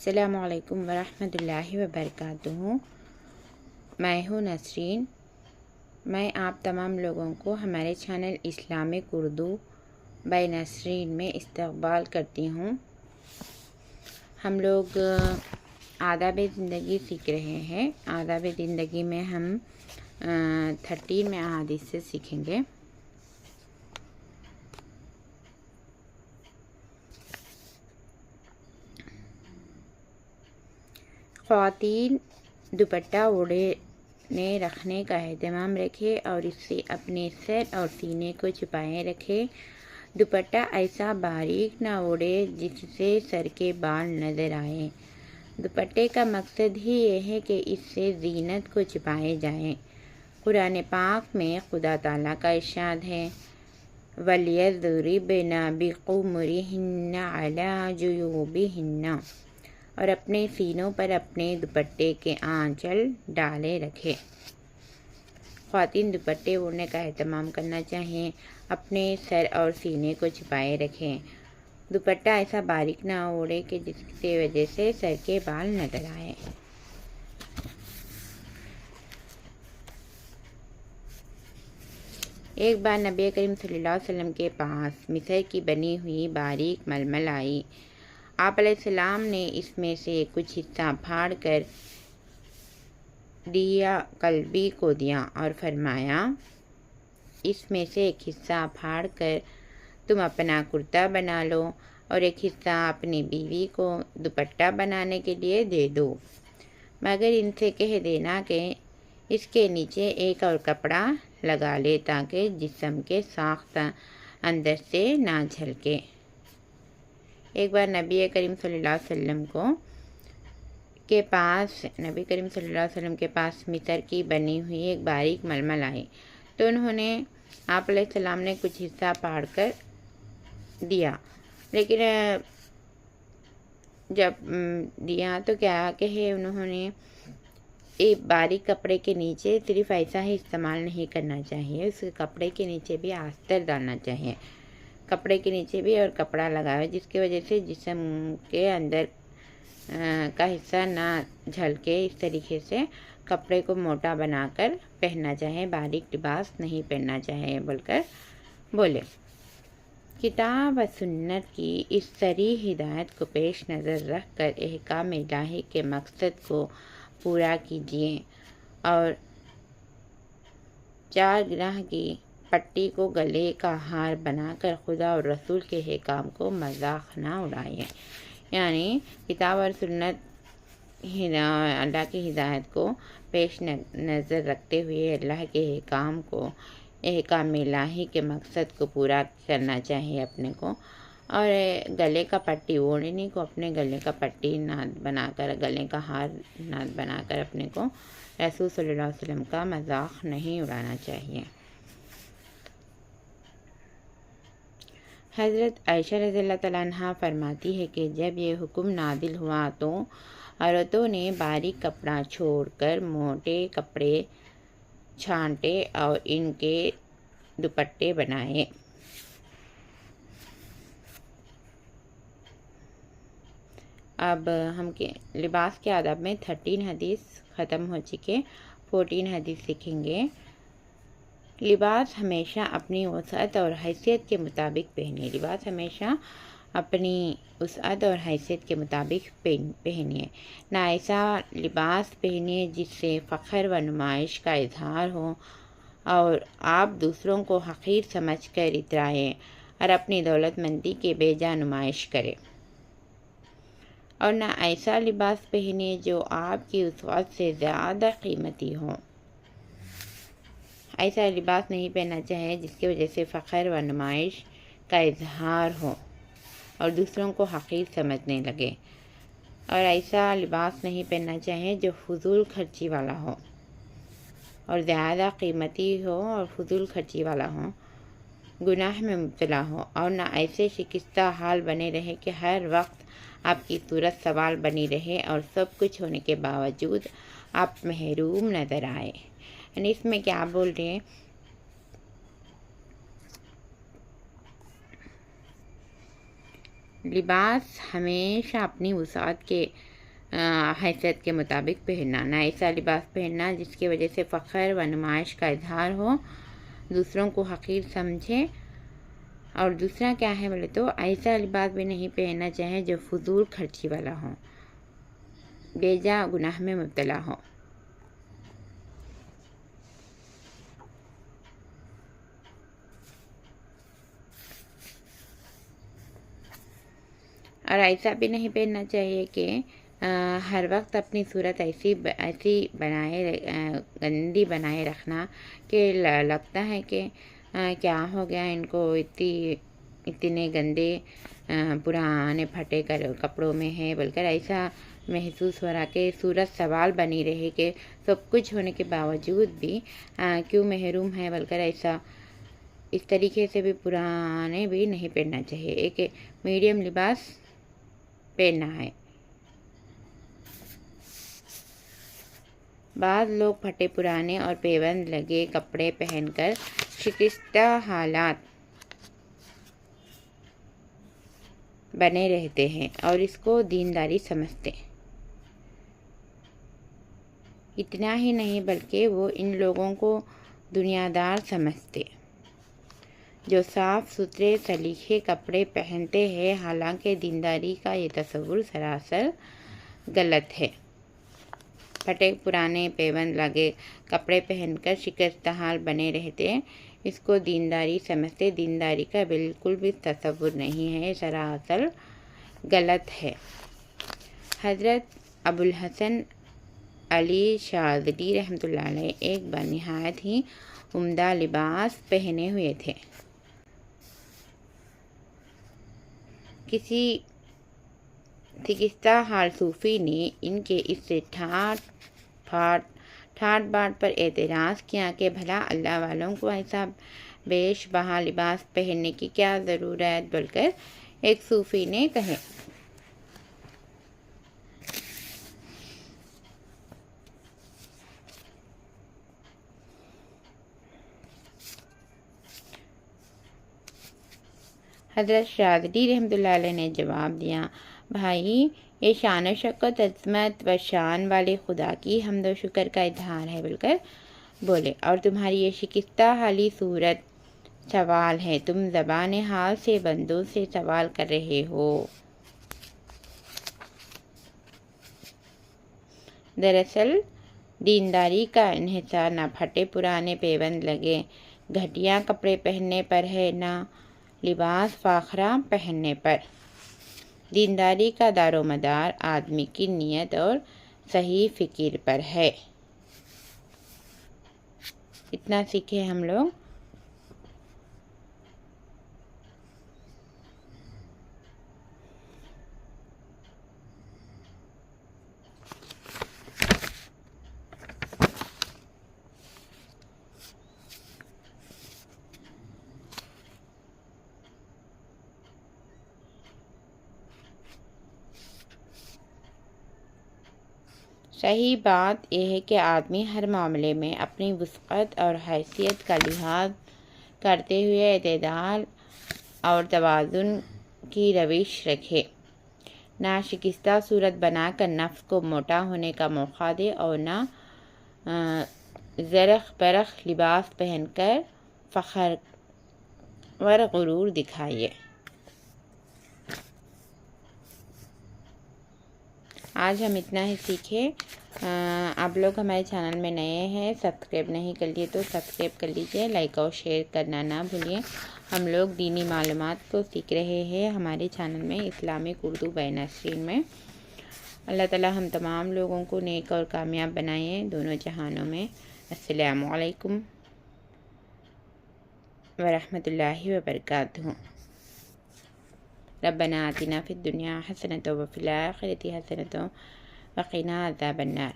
السلام علیکم ورحمۃ اللہ وبرکاتہ۔ میں ہوں نسرین۔ میں آپ تمام لوگوں کو ہمارے channel Islamic Urdu by Nasreen میں استقبال کرتی ہوں۔ ہم لوگ آداب زندگی سیکھ رہے ہیں۔ آداب زندگی میں ہم 13 میں احادیث سے سیکھیں گے۔ خواتین دوپٹہ اوڑھے رکھنے کا اہتمام رکھے اور اس سے اپنے سر اور سینے کو چھپائے رکھے۔ دوپٹہ ایسا باریک نہ اوڑھے جس سے سر کے بال نظر آئے۔ دوپٹے کا مقصد ہی یہ ہے کہ اس سے زینت کو چھپائے جائیں۔ قرآن پاک میں خدا تعالیٰ کا ارشاد ہے وَلْيَضْرِبْنَ بِخُمُرِهِنَّ عَلَىٰ جُيُوبِهِنَّ، اور اپنے سینوں پر اپنے دوپٹے کے آنچل ڈالے رکھے۔ خواتین دوپٹے اوڑھنے کا اہتمام کرنا چاہیے، اپنے سر اور سینے کو چھپائے رکھیں۔ دوپٹہ ایسا باریک نہ اوڑھے کہ جس کی وجہ سے سر کے بال نظر آئے۔ ایک بار نبی کریم صلی اللہ علیہ وسلم کے پاس مصر کی بنی ہوئی باریک ململ آئی۔ آپ علیہ السلام نے اس میں سے کچھ حصہ پھاڑ کر دہیہ کلبی کو دیا اور فرمایا اس میں سے ایک حصہ پھاڑ کر تم اپنا کرتا بنا لو اور ایک حصہ اپنی بیوی کو دوپٹہ بنانے کے لیے دے دو، مگر ان سے کہہ دینا کہ اس کے نیچے ایک اور کپڑا لگا لے تاکہ جسم کے ساخت اندر سے نہ جھلکے۔ ایک بار نبی کریم صلی اللہ علیہ وسلم کے پاس مصر کی بنی ہوئی ایک باریک ململ آئی تو انہوں نے آپ علیہ السلام نے کچھ حصہ پھاڑ کر دیا، لیکن جب دیا تو کیا کہ انہوں نے ایک باریک کپڑے کے نیچے صرف ایسا ہی استعمال نہیں کرنا چاہیے، اس کپڑے کے نیچے بھی آستر ڈالنا چاہیے، کپڑے کے نیچے بھی اور کپڑا لگاوے جس کی وجہ سے جسم کے اندر کا حصہ نہ جھلکے۔ اس طریقے سے کپڑے کو موٹا بنا کر پہننا چاہیے، باریک لباس نہیں پہننا چاہیے بول کر بولے۔ کتاب و سنت کی اس صریح ہدایت کو پیش نظر رکھ کر احکام الہی کے مقصد کو پورا کیجیے اور 4 گرہ کی پٹی کو گلے کا ہار بنا کر خدا اور رسول کے احکام کو مذاق نہ اڑائیے۔ یعنی کتاب اور سنت اللہ کی ہدایت کو پیش نظر رکھتے ہوئے اللہ کے احکام الہی کے مقصد کو پورا کرنا چاہیے اپنے کو، اور گلے کا پٹی اوڑھنے کو اپنے گلے کا پٹی ناد بنا کر، گلے کا ہار ناد بنا کر اپنے کو رسول صلی اللہ علیہ وسلم کا مذاق نہیں اڑانا چاہیے۔ حضرت عائشہ رضی اللہ تعالیٰ عنہ فرماتی ہے کہ جب یہ حکم نازل ہوا تو عورتوں نے باریک کپڑا چھوڑ کر موٹے کپڑے چھانٹے اور ان کے دوپٹے بنائے۔ اب ہم لباس کے آداب میں 13 حدیث ختم ہو چکے، 14 حدیث سیکھیں گے۔ لباس ہمیشہ اپنی وسعت اور حیثیت کے مطابق پہنیے۔ لباس ہمیشہ اپنی وسعت اور حیثیت کے مطابق پہنیے، نہ ایسا لباس پہنیے جس سے فخر و نمائش کا اظہار ہو اور آپ دوسروں کو حقیر سمجھ کر اترائیں اور اپنی دولت مندی کی بے جا نمائش کریں، اور نہ ایسا لباس پہنیے جو آپ کی وسعت سے زیادہ قیمتی ہو۔ ایسا لباس نہیں پہننا چاہیے جس کی وجہ سے فخر و نمائش کا اظہار ہو اور دوسروں کو حقیر سمجھنے لگے، اور ایسا لباس نہیں پہننا چاہیے جو فضول خرچی والا ہو اور زیادہ قیمتی ہو اور فضول خرچی والا ہو، گناہ میں مبتلا ہو، اور نہ ایسے شکستہ حال بنے رہے کہ ہر وقت آپ کی صورت سوال بنی رہے اور سب کچھ ہونے کے باوجود آپ محروم نظر آئے۔ یعنی اس میں کیا بول رہے ہیں، لباس ہمیشہ اپنی وسعت کے حیثیت کے مطابق پہننا، نہ ایسا لباس پہننا جس کی وجہ سے فخر و نمائش کا اظہار ہو، دوسروں کو حقیر سمجھے۔ اور دوسرا کیا ہے بولے تو ایسا لباس بھی نہیں پہننا چاہے جو فضول خرچی والا ہو، بے جا گناہ میں مبتلا ہو۔ اور ایسا بھی نہیں پہننا چاہیے کہ ہر وقت اپنی صورت ایسی گندی بنائے رکھنا کہ لگتا ہے کہ کیا ہو گیا ان کو، اتنے گندے پرانے پھٹے کپڑوں میں ہے بول کر ایسا محسوس ہو رہا کہ صورت سوال بنی رہے کہ سب کچھ ہونے کے باوجود بھی کیوں محروم ہے بول کر ایسا اس طریقے سے بھی پرانے بھی نہیں پہننا چاہیے، ایک میڈیم لباس پہننا ہے۔ بعض لوگ پھٹے پرانے اور پیوند لگے کپڑے پہن کر شکستہ حالات بنے رہتے ہیں اور اس کو دینداری سمجھتے۔ اتنا ہی نہیں بلکہ وہ ان لوگوں کو دنیا دار سمجھتے جو صاف ستھرے سلیقے کپڑے پہنتے ہیں، حالانکہ دینداری کا یہ تصور سراسر غلط ہے۔ پھٹے پرانے پیوند لگے کپڑے پہن کر شکستہ حال بنے رہتے، اس کو دینداری سمجھتے، دینداری کا بالکل بھی تصور نہیں ہے، سراسر غلط ہے۔ حضرت ابوالحسن علی شاذلی رحمۃ اللہ علیہ ایک بار نہایت ہی عمدہ لباس پہنے ہوئے تھے۔ کسی شکستہ حال صوفی نے ان کے اس سے ٹھاٹ بات پر اعتراض کیا کہ بھلا اللہ والوں کو ایسا بیش بہا لباس پہننے کی کیا ضرورت بول کر ایک صوفی نے کہے۔ حضرت شاذلی رحمۃ اللہ علیہ نے جواب دیا، بھائی یہ شان و شوکت عظمت و شان والے خدا کی حمد و شکر کا اظہار ہے بول کر بولے، اور تمہاری یہ شکستہ حالی صورت سوال ہے، تم زبان حال سے بندوں سے سوال کر رہے ہو۔ دراصل دینداری کا انحصار نہ پھٹے پرانے پیوند لگے گھٹیا کپڑے پہننے پر ہے، نہ لباس فاخرہ پہننے پر۔ دینداری کا دار و مدار آدمی کی نیت اور صحیح فکر پر ہے۔ اتنا سیکھے ہم لوگ۔ صحیح بات یہ ہے کہ آدمی ہر معاملے میں اپنی وسعت اور حیثیت کا لحاظ کرتے ہوئے اعتدال اور توازن کی روش رکھے، نہ شکستہ صورت بنا کر نفس کو موٹا ہونے کا موقع دے اور نہ زرق برق لباس پہن کر فخر و غرور دکھائے۔ آج ہم اتنا ہی سیکھے۔ آپ لوگ ہمارے چینل میں نئے ہیں، سبسکرائب نہیں کر لیے تو سبسکرائب کر لیجئے، لائک اور شیئر کرنا نہ بھولیے۔ ہم لوگ دینی معلومات کو سیکھ رہے ہیں ہمارے چینل میں، اسلامک اردو بین نسرین میں۔ اللہ تعالی ہم تمام لوگوں کو نیک اور کامیاب بنائے دونوں جہانوں میں۔ السلام علیکم ورحمۃ اللہ وبرکاتہ۔ ربنا آتنا فی الدنیا حسنۃ وفی الآخرۃ حسنۃ وقنا عذاب النار۔